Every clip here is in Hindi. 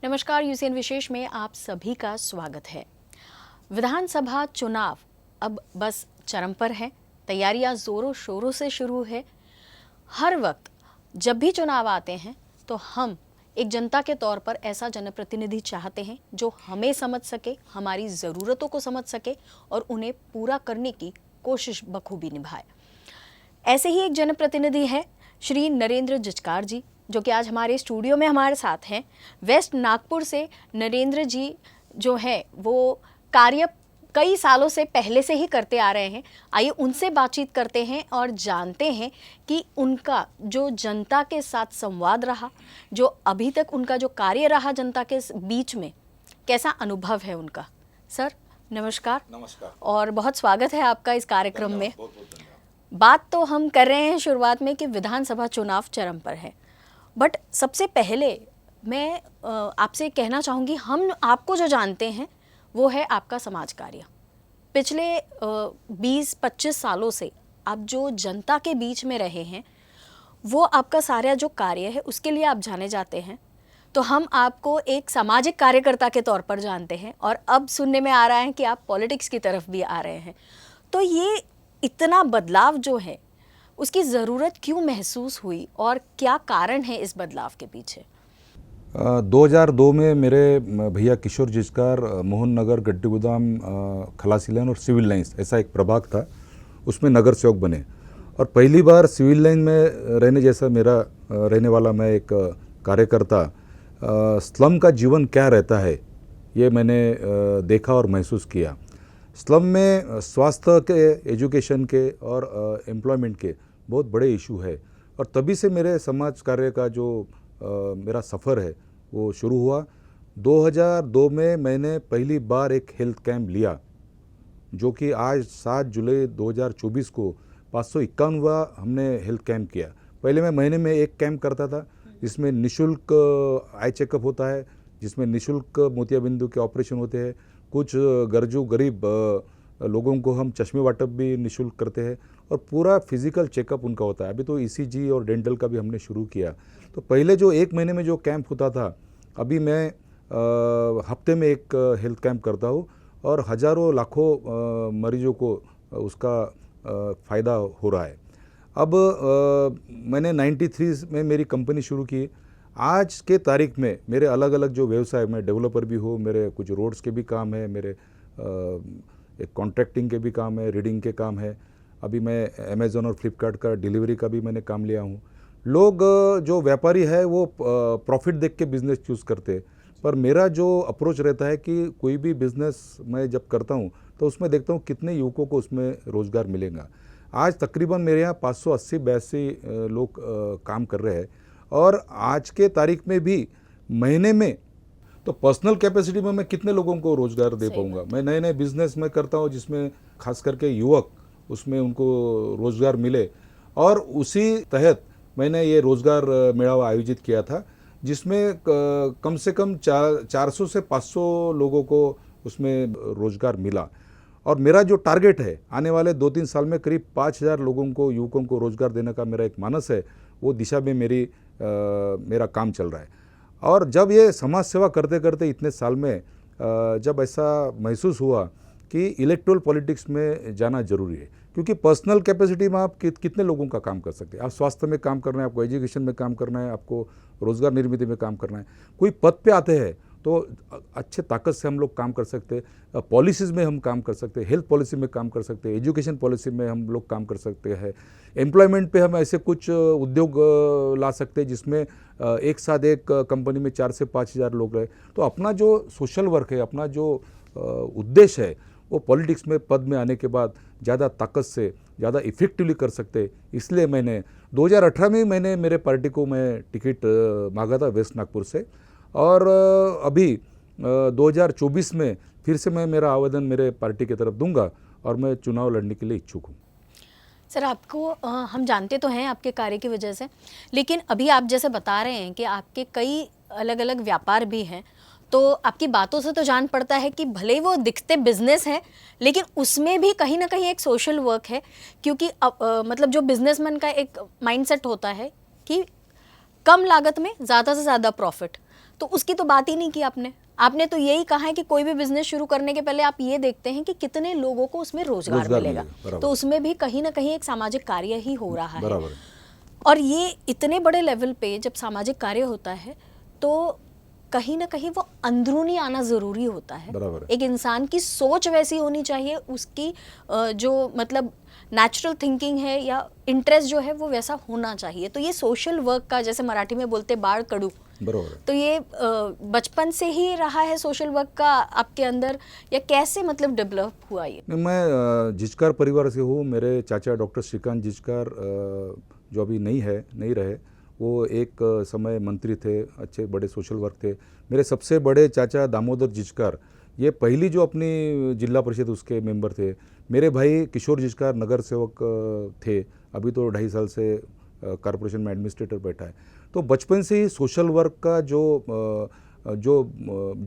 नमस्कार, यूसीएन विशेष में आप सभी का स्वागत है। विधानसभा चुनाव अब बस चरम पर है, तैयारियां जोरों शोरों से शुरू है। हर वक्त जब भी चुनाव आते हैं तो हम एक जनता के तौर पर ऐसा जनप्रतिनिधि चाहते हैं जो हमें समझ सके, हमारी ज़रूरतों को समझ सके और उन्हें पूरा करने की कोशिश बखूबी निभाए। ऐसे ही एक जनप्रतिनिधि है श्री नरेंद्र जिचकार जी, जो कि आज हमारे स्टूडियो में हमारे साथ हैं। वेस्ट नागपुर से नरेंद्र जी जो है वो कार्य कई सालों से पहले से ही करते आ रहे हैं। आइए उनसे बातचीत करते हैं और जानते हैं कि उनका जो जनता के साथ संवाद रहा, जो अभी तक उनका जो कार्य रहा जनता के बीच में, कैसा अनुभव है उनका। सर नमस्कार। नमस्कार और बहुत स्वागत है आपका इस कार्यक्रम में। बहुत बहुत धन्यवाद। बात तो हम कर रहे हैं शुरुआत में कि विधानसभा चुनाव चरम पर है, बट सबसे पहले मैं आपसे कहना चाहूँगी, हम आपको जो जानते हैं वो है आपका समाज कार्य। पिछले 20-25 सालों से आप जो जनता के बीच में रहे हैं, वो आपका सारा जो कार्य है उसके लिए आप जाने जाते हैं। तो हम आपको एक सामाजिक कार्यकर्ता के तौर पर जानते हैं और अब सुनने में आ रहा है कि आप पॉलिटिक्स की तरफ भी आ रहे हैं। तो ये इतना बदलाव जो है उसकी ज़रूरत क्यों महसूस हुई और क्या कारण है इस बदलाव के पीछे? 2002 में मेरे भैया किशोर जिचकार मोहन नगर, गड्डी गोदाम, खलासी लाइन और सिविल लाइन्स ऐसा एक प्रभाग था, उसमें नगर सेवक बने। और पहली बार सिविल लाइन में रहने जैसा मेरा रहने वाला मैं एक कार्यकर्ता, स्लम का जीवन क्या रहता है ये मैंने देखा और महसूस किया। स्लम में स्वास्थ्य के, एजुकेशन के और एम्प्लॉयमेंट के बहुत बड़े इशू है। और तभी से मेरे समाज कार्य का जो मेरा सफ़र है वो शुरू हुआ। 2002 में मैंने पहली बार एक हेल्थ कैंप लिया, जो कि आज 7 जुलाई 2024 को 551वां हमने हेल्थ कैंप किया। पहले मैं महीने में एक कैंप करता था, जिसमें निशुल्क आई चेकअप होता है, जिसमें निशुल्क मोतियाबिंदु के ऑपरेशन होते हैं। कुछ गरजू गरीब लोगों को हम चश्मे वाटप भी निशुल्क करते हैं और पूरा फिजिकल चेकअप उनका होता है। अभी तो ईसीजी और डेंटल का भी हमने शुरू किया। तो पहले जो एक महीने में जो कैंप होता था, अभी मैं हफ्ते में एक हेल्थ कैंप करता हूँ और हज़ारों लाखों मरीजों को उसका फ़ायदा हो रहा है। अब मैंने 93 में मेरी कंपनी शुरू की। आज के तारीख में मेरे अलग अलग जो व्यवसाय, मैं डेवलपर भी हूँ, मेरे कुछ रोड्स के भी काम है, मेरे एक कॉन्ट्रैक्टिंग के भी काम है, रीडिंग के काम है। अभी मैं अमेज़ॉन और फ्लिपकार्ट का डिलीवरी का भी मैंने काम लिया हूँ। लोग जो व्यापारी है वो प्रॉफिट देख के बिज़नेस चूज़ करते हैं, पर मेरा जो अप्रोच रहता है कि कोई भी बिज़नेस मैं जब करता हूँ तो उसमें देखता हूँ कितने युवकों को उसमें रोज़गार मिलेगा। आज तकरीबन मेरे यहाँ 580-82 लोग काम कर रहे हैं और आज के तारीख में भी महीने में तो पर्सनल कैपेसिटी में मैं कितने लोगों को रोज़गार दे पाऊँगा। मैं नए नए बिज़नेस में करता हूँ जिसमें खास करके युवक उसमें उनको रोज़गार मिले, और उसी तहत मैंने ये रोज़गार मेळावा आयोजित किया था, जिसमें कम से कम 400 से 500 लोगों को उसमें रोज़गार मिला। और मेरा जो टारगेट है आने वाले 2-3 साल में करीब 5000 लोगों को, युवकों को रोज़गार देने का मेरा एक मानस है। वो दिशा में मेरा काम चल रहा है। और जब ये समाज सेवा करते करते इतने साल में जब ऐसा महसूस हुआ कि इलेक्टोरल पॉलिटिक्स में जाना ज़रूरी है, क्योंकि पर्सनल कैपेसिटी में आप कितने लोगों का काम कर सकते हैं। आप स्वास्थ्य में काम करना है, आपको एजुकेशन में काम करना है, आपको रोज़गार निर्मित में काम करना है। कोई पद पे आते हैं तो अच्छे ताकत से हम लोग काम कर सकते हैं, पॉलिसीज़ में हम काम कर सकते हैं, हेल्थ पॉलिसी में काम कर सकते हैं, एजुकेशन पॉलिसी में हम लोग काम कर सकते हैं, एम्प्लॉयमेंट पे हम ऐसे कुछ उद्योग ला सकते हैं जिसमें एक साथ एक कंपनी में 4 से 5 हज़ार लोग रहे। तो अपना जो सोशल वर्क है, अपना जो उद्देश्य है, वो पॉलिटिक्स में पद में आने के बाद ज़्यादा ताकत से ज़्यादा इफेक्टिवली कर सकते। इसलिए मैंने 2018 में मैंने मेरे पार्टी को मैं टिकट मांगा था वेस्ट नागपुर से, और अभी 2024 में फिर से मैं मेरा आवेदन मेरे पार्टी की तरफ दूंगा और मैं चुनाव लड़ने के लिए इच्छुक हूँ। सर आपको हम जानते तो हैं आपके कार्य की वजह से, लेकिन अभी आप जैसे बता रहे हैं कि आपके कई अलग अलग व्यापार भी हैं, तो आपकी बातों से तो जान पड़ता है कि भले ही वो दिखते बिजनेस है, लेकिन उसमें भी कहीं ना कहीं एक सोशल वर्क है, क्योंकि मतलब जो बिजनेसमैन का एक माइंडसेट होता है कि कम लागत में ज़्यादा से ज़्यादा प्रॉफिट, तो उसकी तो बात ही नहीं की आपने। आपने तो यही कहा है कि कोई भी बिजनेस शुरू करने के पहले आप ये देखते हैं कि कितने लोगों को उसमें रोजगार मिलेगा। तो उसमें भी कहीं ना कहीं एक सामाजिक कार्य ही हो रहा है। और ये इतने बड़े लेवल पे जब सामाजिक कार्य होता है तो कहीं ना कहीं वो अंदरूनी आना ज़रूरी होता है। एक इंसान की सोच वैसी होनी चाहिए, उसकी जो मतलब नेचुरल थिंकिंग है या इंटरेस्ट जो है वो वैसा होना चाहिए। तो ये सोशल वर्क का, जैसे मराठी में बोलते बाड़ कड़ू, तो ये बचपन से ही रहा है सोशल वर्क का आपके अंदर, या कैसे मतलब डेवलप हुआ ये? मैं जिचकार परिवार से हूँ। मेरे चाचा डॉक्टर श्रीकांत जिचकार जो अभी नहीं रहे, वो एक समय मंत्री थे, अच्छे बड़े सोशल वर्क थे। मेरे सबसे बड़े चाचा दामोदर जिचकार, ये पहली जो अपनी जिला परिषद उसके मेंबर थे। मेरे भाई किशोर जिचकार नगर सेवक थे, अभी तो 2.5 साल से कॉरपोरेशन में एडमिनिस्ट्रेटर बैठा है। तो बचपन से ही सोशल वर्क का जो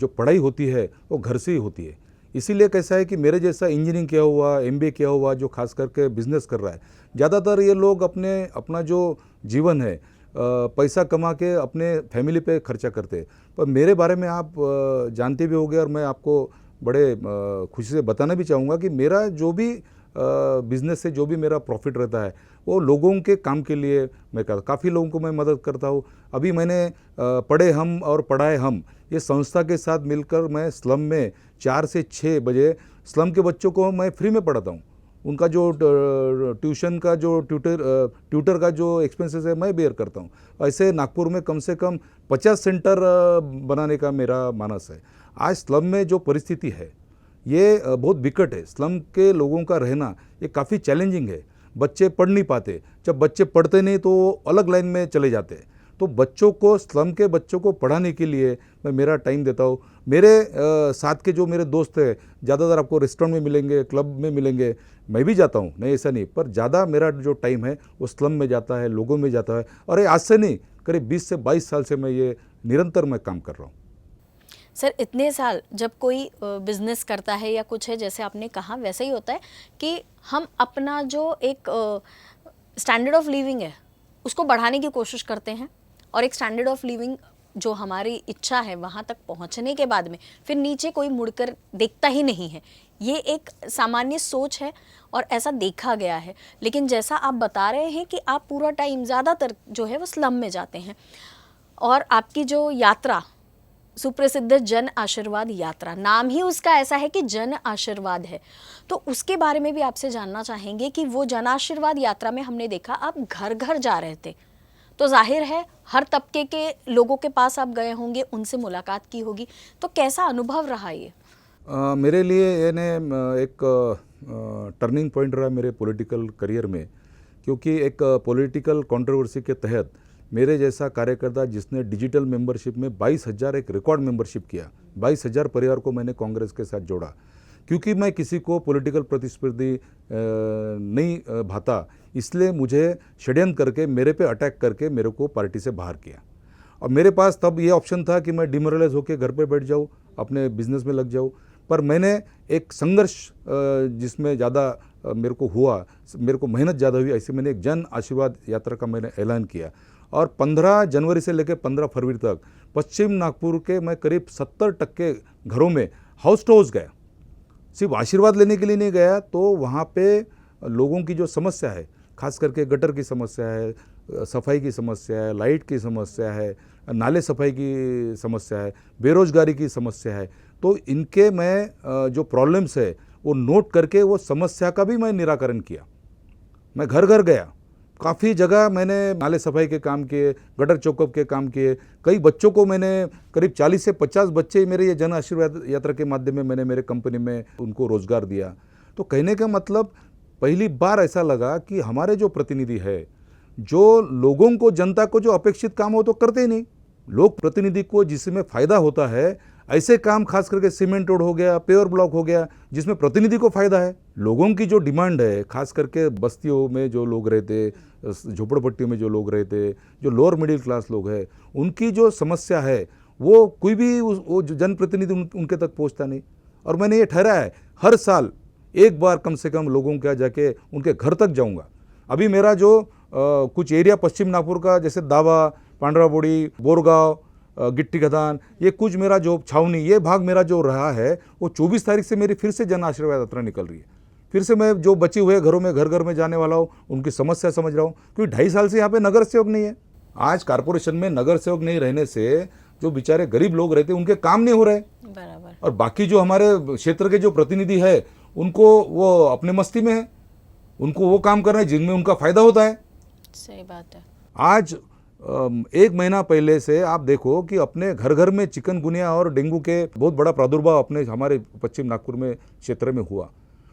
पढ़ाई होती है वो घर से ही होती है। इसीलिए कैसा है कि मेरे जैसा इंजीनियरिंग किया हुआ, MBA किया हुआ जो खास करके बिजनेस कर रहा है, ज़्यादातर ये लोग अपना जो जीवन है पैसा कमा के अपने फैमिली पे खर्चा करते हैं। पर मेरे बारे में आप जानते भी होंगे, और मैं आपको बड़े खुशी से बताना भी चाहूँगा कि मेरा जो भी बिज़नेस से जो भी मेरा प्रॉफिट रहता है वो लोगों के काम के लिए मैं करता, काफ़ी लोगों को मैं मदद करता हूँ। अभी मैंने पढ़े हम और पढ़ाए हम ये संस्था के साथ मिलकर मैं स्लम में 4 से 6 बजे स्लम के बच्चों को मैं फ्री में पढ़ाता हूँ। उनका जो ट्यूशन का जो ट्यूटर का जो एक्सपेंसेस है मैं बेयर करता हूँ। ऐसे नागपुर में कम से कम 50 सेंटर बनाने का मेरा मानस है। आज स्लम में जो परिस्थिति है ये बहुत विकट है। स्लम के लोगों का रहना ये काफ़ी चैलेंजिंग है। बच्चे पढ़ नहीं पाते, जब बच्चे पढ़ते नहीं तो वो अलग लाइन में चले जाते हैं। तो बच्चों को, स्लम के बच्चों को पढ़ाने के लिए मैं मेरा टाइम देता हूँ। मेरे साथ के जो मेरे दोस्त हैं ज़्यादातर आपको रेस्टोरेंट में मिलेंगे, क्लब में मिलेंगे, मैं भी जाता हूँ, नहीं ऐसा नहीं, पर ज़्यादा मेरा जो टाइम है वो स्लम में जाता है, लोगों में जाता है। और ये आज से नहीं, करीब 20 से 22 साल से मैं ये निरंतर मैं काम कर रहा हूँ। सर, इतने साल जब कोई बिजनेस करता है या कुछ है, जैसे आपने कहा वैसा ही होता है कि हम अपना जो एक स्टैंडर्ड ऑफ लिविंग है उसको बढ़ाने की कोशिश करते हैं, और एक स्टैंडर्ड ऑफ लिविंग जो हमारी इच्छा है वहाँ तक पहुँचने के बाद में फिर नीचे कोई मुड़कर देखता ही नहीं है। ये एक सामान्य सोच है और ऐसा देखा गया है। लेकिन जैसा आप बता रहे हैं कि आप पूरा टाइम ज़्यादातर जो है वो स्लम में जाते हैं, और आपकी जो यात्रा सुप्रसिद्ध जन आशीर्वाद यात्रा, नाम ही उसका ऐसा है कि जन आशीर्वाद है, तो उसके बारे में भी आपसे जानना चाहेंगे कि वो जन आशीर्वाद यात्रा में हमने देखा आप घर घर जा रहे थे, तो जाहिर है हर तबके के लोगों के पास आप गए होंगे, उनसे मुलाकात की होगी, तो कैसा अनुभव रहा ये? मेरे लिए ये एक टर्निंग पॉइंट रहा मेरे पॉलिटिकल करियर में, क्योंकि एक पॉलिटिकल कंट्रोवर्सी के तहत मेरे जैसा कार्यकर्ता जिसने डिजिटल मेंबरशिप में 22,000 एक रिकॉर्ड मेंबरशिप किया, 22,000 परिवार को मैंने कांग्रेस के साथ जोड़ा, क्योंकि मैं किसी को पॉलिटिकल प्रतिस्पर्धी नहीं भाता, इसलिए मुझे षड्यंत्र करके मेरे पे अटैक करके मेरे को पार्टी से बाहर किया। और मेरे पास तब ये ऑप्शन था कि मैं डिमोरलाइज होकर घर पे बैठ जाऊँ, अपने बिजनेस में लग जाऊँ, पर मैंने एक संघर्ष जिसमें ज़्यादा मेरे को हुआ, मेरे को मेहनत ज़्यादा हुई, ऐसे मैंने एक जन आशीर्वाद यात्रा का मैंने ऐलान किया। और 15 जनवरी से लेकर 15 फरवरी तक पश्चिम नागपुर के मैं करीब 70% घरों में हाउस टू हाउस गया। सिर्फ आशीर्वाद लेने के लिए नहीं गया, तो वहाँ पे लोगों की जो समस्या है, खास करके गटर की समस्या है, सफाई की समस्या है, लाइट की समस्या है, नाले सफाई की समस्या है, बेरोजगारी की समस्या है, तो इनके मैं जो प्रॉब्लम्स है वो नोट करके वो समस्या का भी मैं निराकरण किया। मैं घर घर गया, काफ़ी जगह मैंने नाले सफाई के काम किए, गटर चौकअप के काम किए। कई बच्चों को मैंने, करीब 40 से 50 बच्चे मेरे ये जन आशीर्वाद यात्रा के माध्यम में मैंने मेरे कंपनी में उनको रोज़गार दिया। तो कहने का मतलब पहली बार ऐसा लगा कि हमारे जो प्रतिनिधि है, जो लोगों को, जनता को जो अपेक्षित काम हो तो करते ही नहीं। लोक प्रतिनिधि को जिसमें फ़ायदा होता है ऐसे काम, खास करके सीमेंट रोड हो गया, पेवर ब्लॉक हो गया, जिसमें प्रतिनिधि को फ़ायदा है। लोगों की जो डिमांड है, खास करके बस्तियों में जो लोग रहते, झोपड़पट्टियों में जो लोग रहते, जो लोअर मिडिल क्लास लोग हैं, उनकी जो समस्या है वो कोई भी वो जो जनप्रतिनिधि उनके तक पहुंचता नहीं। और मैंने ये ठहराया है हर साल एक बार कम से कम लोगों के यहाँ जाके उनके घर तक जाऊंगा। अभी मेरा जो कुछ एरिया पश्चिम नागपुर का जैसे दावा, पांडराबोड़ी, बोरगांव, गिट्टी खदान, ये कुछ मेरा जो छावनी, ये भाग मेरा जो रहा है, वो 24 तारीख से मेरी फिर से जन आशीर्वाद यात्रा निकल रही है। फिर से मैं जो बचे हुए घरों में घर घर में जाने वाला हूँ, उनकी समस्या समझ रहा हूँ, क्योंकि 2.5 साल से यहाँ पे नगर सेवक नहीं है। आज कारपोरेशन में नगर सेवक नहीं रहने से जो बेचारे गरीब लोग रहते हैं उनके काम नहीं हो रहे। बराबर। और बाकी जो हमारे क्षेत्र के जो प्रतिनिधि है उनको वो अपने मस्ती में है, उनको वो काम कर रहे हैं जिनमें उनका फायदा होता है। सही बात है। आज 1 महीना पहले से आप देखो कि अपने घर घर में चिकनगुनिया और डेंगू के बहुत बड़ा प्रादुर्भाव अपने हमारे पश्चिम नागपुर में क्षेत्र में हुआ।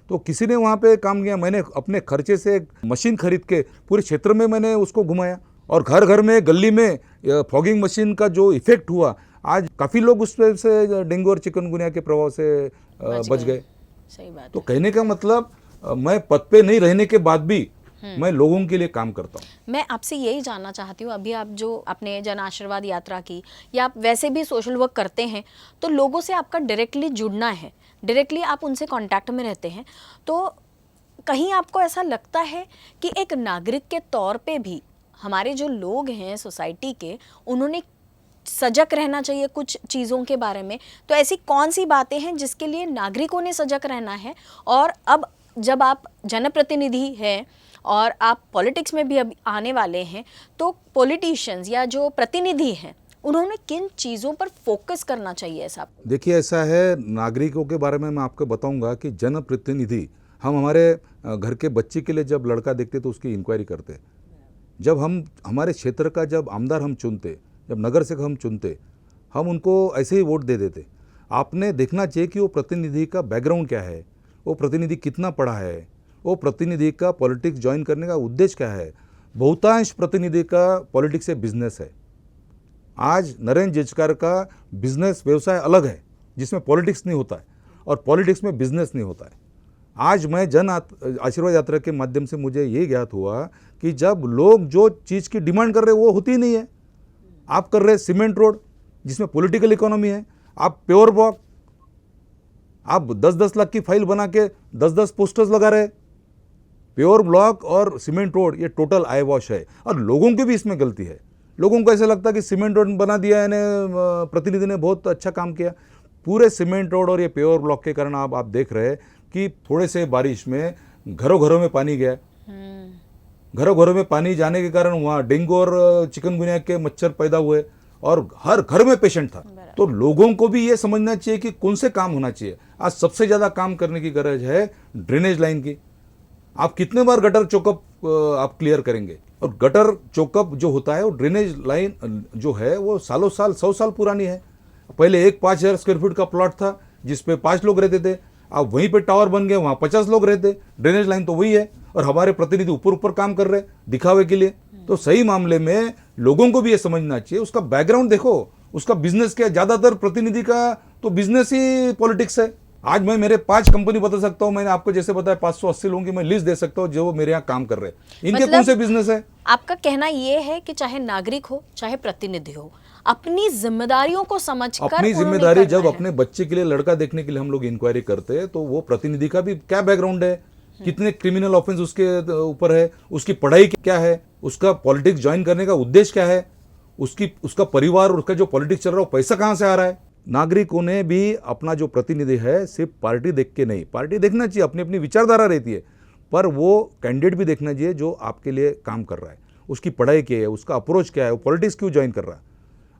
तो किसी ने वहाँ पे काम किया, मैंने अपने खर्चे से एक मशीन खरीद के पूरे क्षेत्र में मैंने उसको घुमाया, और घर घर में गली में फॉगिंग मशीन का जो इफेक्ट हुआ, आज काफ़ी लोग उस पे से डेंगू और चिकनगुनिया के प्रभाव से बच गए। सही बात तो है। कहने का मतलब मैं पद पे नहीं रहने के बाद भी मैं लोगों के लिए काम करता हूँ। मैं आपसे यही जानना चाहती हूँ, अभी आप जो अपने जन आशीर्वाद यात्रा की, या आप वैसे भी सोशल वर्क करते हैं, तो लोगों से आपका डायरेक्टली जुड़ना है, डायरेक्टली आप उनसे कांटेक्ट में रहते हैं, तो कहीं आपको ऐसा लगता है कि एक नागरिक के तौर पे भी हमारे जो लोग हैं सोसाइटी के, उन्होंने सजग रहना चाहिए कुछ चीज़ों के बारे में? तो ऐसी कौन सी बातें हैं जिसके लिए नागरिकों ने सजग रहना है? और अब जब आप जनप्रतिनिधि हैं और आप पॉलिटिक्स में भी अब आने वाले हैं, तो पॉलिटिशियंस या जो प्रतिनिधि हैं, उन्होंने किन चीज़ों पर फोकस करना चाहिए? ऐसा देखिए, ऐसा है, नागरिकों के बारे में मैं आपको बताऊंगा कि जनप्रतिनिधि, हम हमारे घर के बच्चे के लिए जब लड़का देखते तो उसकी इंक्वायरी करते। जब हम हमारे क्षेत्र का जब आमदार हम चुनते, जब नगर सेवक हम चुनते, हम उनको ऐसे ही वोट दे देते। आपने देखना चाहिए कि वो प्रतिनिधि का बैकग्राउंड क्या है, वो प्रतिनिधि कितना पढ़ा है, वो प्रतिनिधि का पॉलिटिक्स ज्वाइन करने का उद्देश्य क्या है। बहुतांश प्रतिनिधि का पॉलिटिक्स से बिजनेस है। आज नरेंद्र जिचकार का बिजनेस व्यवसाय अलग है, जिसमें पॉलिटिक्स नहीं होता है, और पॉलिटिक्स में बिजनेस नहीं होता है। आज मैं जन आशीर्वाद यात्रा के माध्यम से मुझे ये ज्ञात हुआ कि जब लोग जो चीज़ की डिमांड कर रहे हैं वो होती ही नहीं है। आप कर रहे सीमेंट रोड जिसमें पॉलिटिकल इकोनॉमी है, आप प्योर ब्लॉक, आप 10-10 लाख की फाइल बना के 10-10 पोस्टर्स लगा रहे। प्योर ब्लॉक और सीमेंट रोड ये टोटल आई वॉश है, और लोगों की भी इसमें गलती है। लोगों को ऐसा लगता है कि सीमेंट रोड बना दिया है, प्रतिनिधि ने बहुत अच्छा काम किया। पूरे सीमेंट रोड और ये प्योर ब्लॉक के कारण आप देख रहे हैं कि थोड़े से बारिश में घरों घरों में पानी गया। घरों घरों में पानी जाने के कारण वहाँ डेंगू और चिकनगुनिया के मच्छर पैदा हुए, और हर घर में पेशेंट था। तो लोगों को भी ये समझना चाहिए कि कौन से काम होना चाहिए। आज सबसे ज़्यादा काम करने की गरज है ड्रेनेज लाइन की। आप कितने बार गटर चौकअप आप क्लियर करेंगे? और गटर चौकअप जो होता है, वो ड्रेनेज लाइन जो है वो सालों साल 100 साल पुरानी है। पहले एक 5,000 स्क्वायर फीट का प्लॉट था जिसपे 5 लोग रहते थे, अब वहीं पे टावर बन गए, वहाँ 50 लोग रहते। ड्रेनेज लाइन तो वही है, और हमारे प्रतिनिधि ऊपर ऊपर काम कर रहे दिखावे के लिए। तो सही मामले में लोगों को भी ये समझना चाहिए, उसका बैकग्राउंड देखो, उसका बिजनेस क्या है। ज़्यादातर प्रतिनिधि का तो बिजनेस ही पॉलिटिक्स है। आज मैं मेरे 5 कंपनी बता सकता हूँ, मैंने आपको जैसे बताया 580 लोगों की मैं लिस्ट दे सकता हूँ जो मेरे यहाँ काम कर रहे हैं। इनके कौन से बिजनेस है? आपका कहना ये है कि चाहे नागरिक हो चाहे प्रतिनिधि हो, अपनी जिम्मेदारियों को समझकर अपनी जिम्मेदारी, जब अपने बच्चे के लिए लड़का देखने के लिए हम लोग इंक्वायरी करते हैं, तो वो प्रतिनिधि का भी क्या बैकग्राउंड है, कितने क्रिमिनल ऑफेंस उसके ऊपर है, उसकी पढ़ाई क्या है, उसका पॉलिटिक्स ज्वाइन करने का उद्देश्य क्या है, उसका परिवार और उसका जो पॉलिटिक्स चल रहा है वो पैसा कहाँ से आ रहा है। नागरिकों ने भी अपना जो प्रतिनिधि है सिर्फ पार्टी देख के नहीं, पार्टी देखना चाहिए, अपनी अपनी विचारधारा रहती है, पर वो कैंडिडेट भी देखना चाहिए जो आपके लिए काम कर रहा है, उसकी पढ़ाई क्या है, उसका अप्रोच क्या है, वो पॉलिटिक्स क्यों ज्वाइन कर रहा है।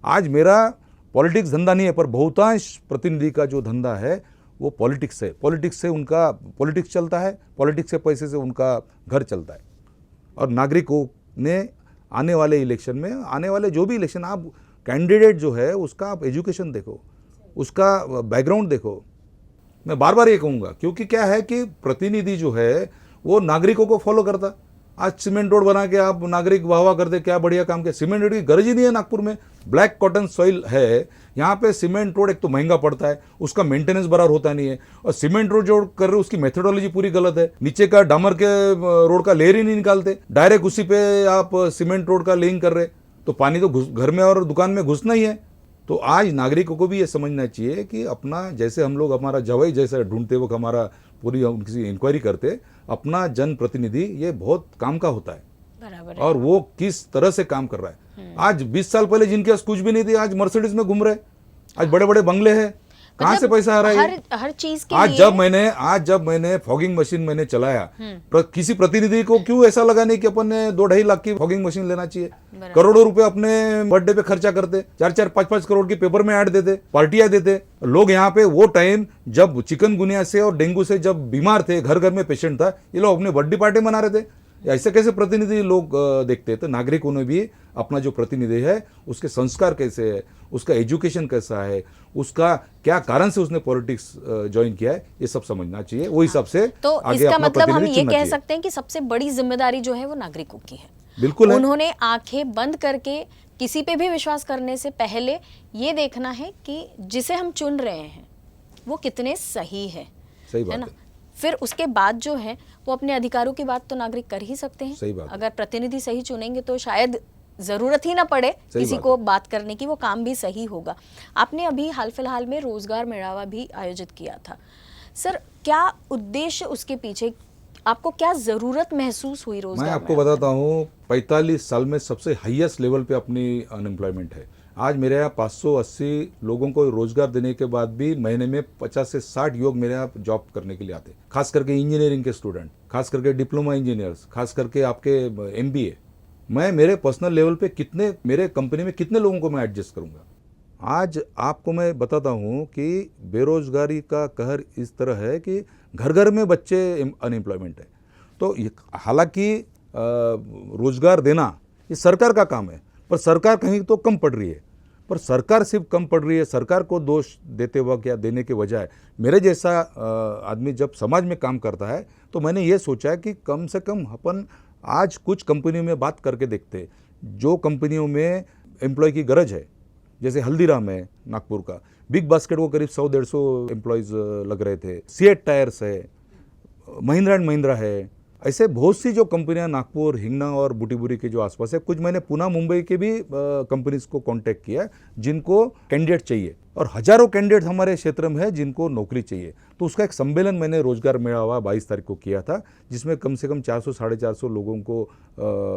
आज मेरा पॉलिटिक्स धंधा नहीं है, पर बहुतांश प्रतिनिधि का जो धंधा है वो पॉलिटिक्स है। पॉलिटिक्स से उनका पॉलिटिक्स चलता है, पॉलिटिक्स के पैसे से उनका घर चलता है। और नागरिकों ने आने वाले इलेक्शन में, आने वाले जो भी इलेक्शन, आप कैंडिडेट जो है उसका आप एजुकेशन देखो, उसका बैकग्राउंड देखो। मैं बार बार ये कहूँगा, क्योंकि क्या है कि प्रतिनिधि जो है वो नागरिकों को फॉलो करता। आज सीमेंट रोड बना के आप नागरिक वाह वाह करते, क्या बढ़िया काम किया। सीमेंट रोड की गरज ही नहीं है नागपुर में, ब्लैक कॉटन सॉइल है यहाँ पे। सीमेंट रोड एक तो महंगा पड़ता है, उसका मेंटेनेंस बराबर होता नहीं है, और सीमेंट रोड जो कर रहे उसकी मेथोडोलॉजी पूरी गलत है। नीचे का डामर के रोड का लेयर ही नहीं निकालते, डायरेक्ट उसी पे आप सीमेंट रोड का लेइंग कर रहे, तो पानी तो घर में और दुकान में घुसना ही है। तो आज नागरिकों को भी ये समझना चाहिए कि अपना, जैसे हम लोग हमारा जवाई जैसा ढूंढते वक्त हमारा पूरी किसी इंक्वायरी करते, अपना जनप्रतिनिधि ये बहुत काम का होता है, बराबर है। और वो किस तरह से काम कर रहा है। आज 20 साल पहले जिनके पास कुछ भी नहीं थी, आज मर्सिडीज में घूम रहे, आज बड़े बड़े बंगले हैं, कहाँ से पैसा आ रहा है? हर चीज के आज लिए जब मैंने फॉगिंग मशीन मैंने चलाया, किसी प्रतिनिधि को क्यों ऐसा लगा नहीं कि अपन ने 2-2.5 लाख की फॉगिंग मशीन लेना चाहिए? करोड़ों रुपए अपने बर्थडे पे खर्चा करते, 4-4, 5-5 करोड़ की पेपर में ऐड देते, पार्टियां देते लोग। यहाँ पे वो टाइम जब चिकनगुनिया से और डेंगू से जब बीमार थे, घर घर में पेशेंट था, ये लोग अपने बर्थडे पार्टी मना रहे थे। ऐसे कैसे प्रतिनिधि लोग देखते हैं? तो नागरिकों ने भी अपना जो प्रतिनिधि है उसके संस्कार कैसे है, उसका एजुकेशन कैसा है, उसका क्या कारण से उसने पॉलिटिक्स ज्वाइन किया है, ये सब समझना चाहिए। वो हिसाब से तो आगे इसका अपना मतलब हम प्रतिनिधि ये चुनना कह चाहिए। सकते हैं कि सबसे बड़ी जिम्मेदारी जो है वो नागरिकों की है। बिल्कुल है। उन्होंने आंखें बंद करके किसी पे भी विश्वास करने से पहले ये देखना है कि जिसे हम चुन रहे हैं वो कितने सही है, सही बात है ना? है। फिर उसके बाद जो है वो अपने अधिकारों की बात तो नागरिक कर ही सकते हैं। सही बात है। अगर प्रतिनिधि सही चुनेंगे तो शायद जरूरत ही ना पड़े किसी बात को बात करने की, वो काम भी सही होगा। आपने अभी हाल फिलहाल में रोजगार मेळावा भी आयोजित किया था सर, क्या उद्देश्य उसके पीछे, आपको क्या जरूरत महसूस हुई रोजगार मैं आपको मेळावा बताता हूँ, 45 साल में सबसे हाईएस्ट लेवल पे अपनी अनएम्प्लॉयमेंट है। आज मेरे यहाँ 580 लोगों को रोजगार देने के बाद भी महीने में 50 से 60 युवक मेरे यहाँ जॉब करने के लिए आते, खास करके इंजीनियरिंग के स्टूडेंट, खास करके डिप्लोमा इंजीनियर्स, खास करके आपके MBA। मैं मेरे पर्सनल लेवल पे कितने, मेरे कंपनी में कितने लोगों को मैं एडजस्ट करूंगा? आज आपको मैं बताता हूँ कि बेरोजगारी का कहर इस तरह है कि घर घर में बच्चे अनएम्प्लॉयमेंट है। तो हालांकि रोजगार देना ये सरकार का काम है, पर सरकार कहीं तो कम पड़ रही है। पर सरकार सिर्फ कम पड़ रही है, सरकार को दोष देते वक्त या देने के बजाय मेरे जैसा आदमी जब समाज में काम करता है तो मैंने ये सोचा कि कम से कम अपन आज कुछ कंपनियों में बात करके देखते, जो कंपनियों में एम्प्लॉय की गरज है, जैसे हल्दीराम है नागपुर का, बिग बास्केट को करीब 100-150 एम्प्लॉयज़ लग रहे थे, सीएट टायर्स है, महिंद्रा एंड महिंद्रा है, ऐसे बहुत सी जो कंपनियां नागपुर, हिंगना और बुटीबुरी के जो आसपास है, कुछ मैंने पुणे, मुंबई के भी कंपनीज को कांटेक्ट किया जिनको कैंडिडेट चाहिए, और हजारों कैंडिडेट हमारे क्षेत्र में है जिनको नौकरी चाहिए। तो उसका एक सम्मेलन मैंने रोजगार मेळावा 22 तारीख को किया था, जिसमें कम से कम 400-450 लोगों को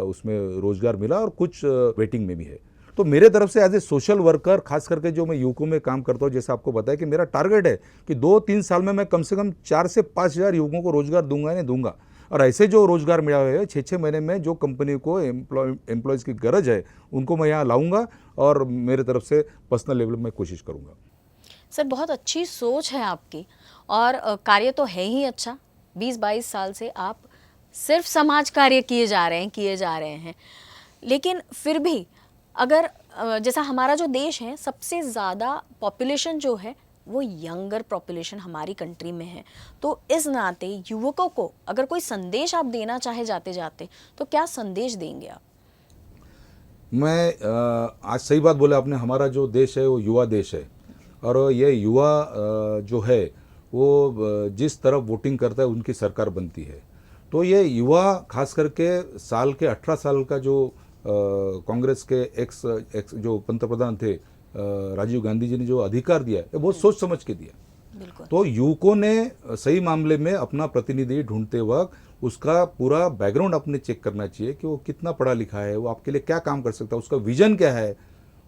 उसमें रोजगार मिला, और कुछ वेटिंग में भी है। तो मेरे तरफ से एज ए सोशल वर्कर, खास करके जो मैं युवकों में काम करता हूँ, जैसे आपको बताया कि मेरा टारगेट है कि 2-3 साल में मैं कम से कम 4 से 5 हज़ार युवकों को रोजगार दूंगा या नहीं दूंगा। और ऐसे जो रोजगार मिला हुआ है 6-6 महीने में, जो कंपनी को एम्प्लॉयज़ की गरज है उनको मैं यहाँ लाऊंगा, और मेरे तरफ से पर्सनल लेवल में कोशिश करूँगा। सर, बहुत अच्छी सोच है आपकी, और कार्य तो है ही अच्छा। 20-22 साल से आप सिर्फ समाज कार्य किए जा रहे हैं। लेकिन फिर भी अगर जैसा हमारा जो देश है, सबसे ज़्यादा पॉपुलेशन जो है वो यंगर पॉपुलेशन हमारी कंट्री में है, तो इस नाते युवकों को अगर कोई संदेश आप देना चाहे जाते जाते, तो क्या संदेश देंगे आप? मैं आज सही बात बोले आपने, हमारा जो देश है वो युवा देश है, और ये युवा जो है वो जिस तरफ वोटिंग करता है उनकी सरकार बनती है। तो ये युवा खास करके साल के 18 साल का जो कांग्रेस के एक्स जो पंतप्रधान थे राजीव गांधी जी ने जो अधिकार दिया है, बहुत सोच समझ के दिया। तो युवकों ने सही मामले में अपना प्रतिनिधि ढूंढते वक्त उसका पूरा बैकग्राउंड अपने चेक करना चाहिए कि वो कितना पढ़ा लिखा है, वो आपके लिए क्या काम कर सकता है, उसका विजन क्या है,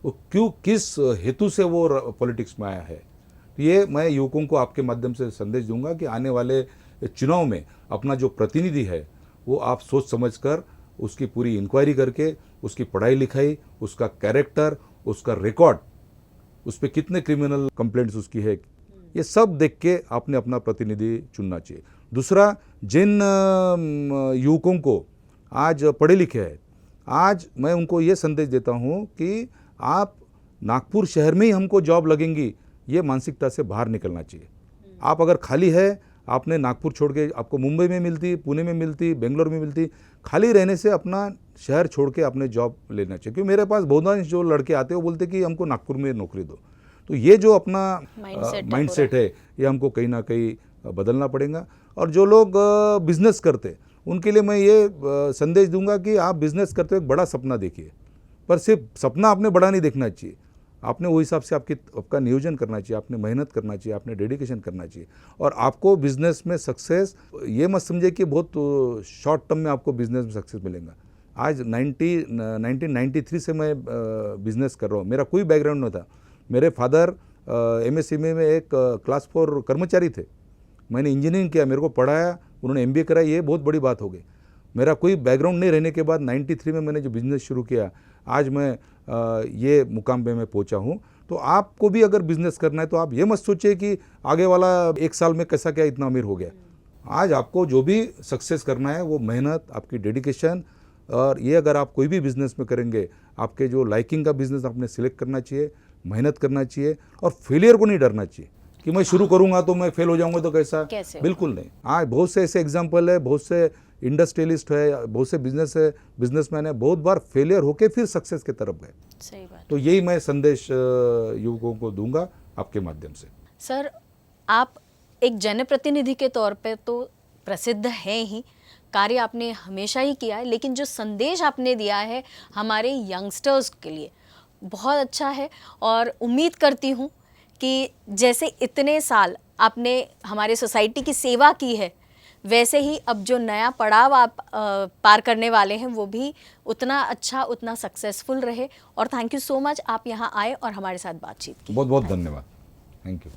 वो क्यों, किस हेतु से वो पॉलिटिक्स में आया है। ये मैं युवकों को आपके माध्यम से संदेश दूंगा कि आने वाले चुनाव में अपना जो प्रतिनिधि है वो आप सोच समझकर उसकी पूरी इंक्वायरी करके, उसकी पढ़ाई लिखाई, उसका कैरेक्टर, उसका रिकॉर्ड, उस पर कितने क्रिमिनल कंप्लेंट्स उसकी है, ये सब देख के आपने अपना प्रतिनिधि चुनना चाहिए। दूसरा, जिन युवकों को आज पढ़े लिखे हैं, आज मैं उनको ये संदेश देता हूँ कि आप नागपुर शहर में ही हमको जॉब लगेंगी, ये मानसिकता से बाहर निकलना चाहिए। आप अगर खाली है, आपने नागपुर छोड़ के, आपको मुंबई में मिलती, पुणे में मिलती, बेंगलोर में मिलती, खाली रहने से अपना शहर छोड़ के आपने जॉब लेना चाहिए। क्योंकि मेरे पास बहुतांश जो लड़के आते हैं वो बोलते कि हमको नागपुर में नौकरी दो। तो ये जो अपना माइंडसेट है ये हमको कहीं ना कहीं बदलना पड़ेगा। और जो लोग बिजनेस करते उनके लिए मैं ये संदेश दूंगा कि आप बिजनेस करते हुए एक बड़ा सपना देखिए, पर सिर्फ सपना आपने बड़ा नहीं देखना चाहिए, आपने वो हिसाब से आपका नियोजन करना चाहिए, आपने मेहनत करना चाहिए, आपने डेडिकेशन करना चाहिए। और आपको बिजनेस में सक्सेस ये मत समझे कि बहुत शॉर्ट टर्म में आपको बिजनेस में सक्सेस मिलेगा। आज 1993 से मैं बिजनेस कर रहा हूँ। मेरा कोई बैकग्राउंड नहीं था। मेरे फादर MSCME में एक क्लास 4 कर्मचारी थे। मैंने इंजीनियरिंग किया, मेरे को पढ़ाया, उन्होंने MBA कराया, ये बहुत बड़ी बात हो गई। मेरा कोई बैकग्राउंड नहीं रहने के बाद 93 में मैंने जो बिज़नेस शुरू किया, आज मैं ये मुकाम पे मैं पहुंचा हूँ। तो आपको भी अगर बिज़नेस करना है तो आप ये मत सोचिए कि आगे वाला 1 साल में कैसा क्या इतना अमीर हो गया। आज आपको जो भी सक्सेस करना है वो मेहनत, आपकी डेडिकेशन, और ये अगर आप कोई भी बिज़नेस में करेंगे, आपके जो लाइकिंग का बिज़नेस आपने सिलेक्ट करना चाहिए, मेहनत करना चाहिए और फेलियर को नहीं डरना चाहिए कि मैं शुरू करूंगा तो मैं फेल हो जाऊंगा तो कैसे बिल्कुल नहीं। आज बहुत से ऐसे एग्जाम्पल है, बहुत से इंडस्ट्रियलिस्ट है, बहुत से बिजनेसमैन है, बहुत बार फेलियर होके फिर सक्सेस की तरफ गए। सही बात। तो यही मैं संदेश युवकों को दूंगा आपके माध्यम से। सर, आप एक जनप्रतिनिधि के तौर पे तो प्रसिद्ध हैं ही, कार्य आपने हमेशा ही किया है, लेकिन जो संदेश आपने दिया है हमारे यंगस्टर्स के लिए बहुत अच्छा है। और उम्मीद करती हूँ कि जैसे इतने साल आपने हमारे सोसाइटी की सेवा की है, वैसे ही अब जो नया पड़ाव आप पार करने वाले हैं वो भी उतना अच्छा, उतना सक्सेसफुल रहे। और थैंक यू सो मच, आप यहाँ आए और हमारे साथ बातचीत की। बहुत बहुत धन्यवाद। Thank you.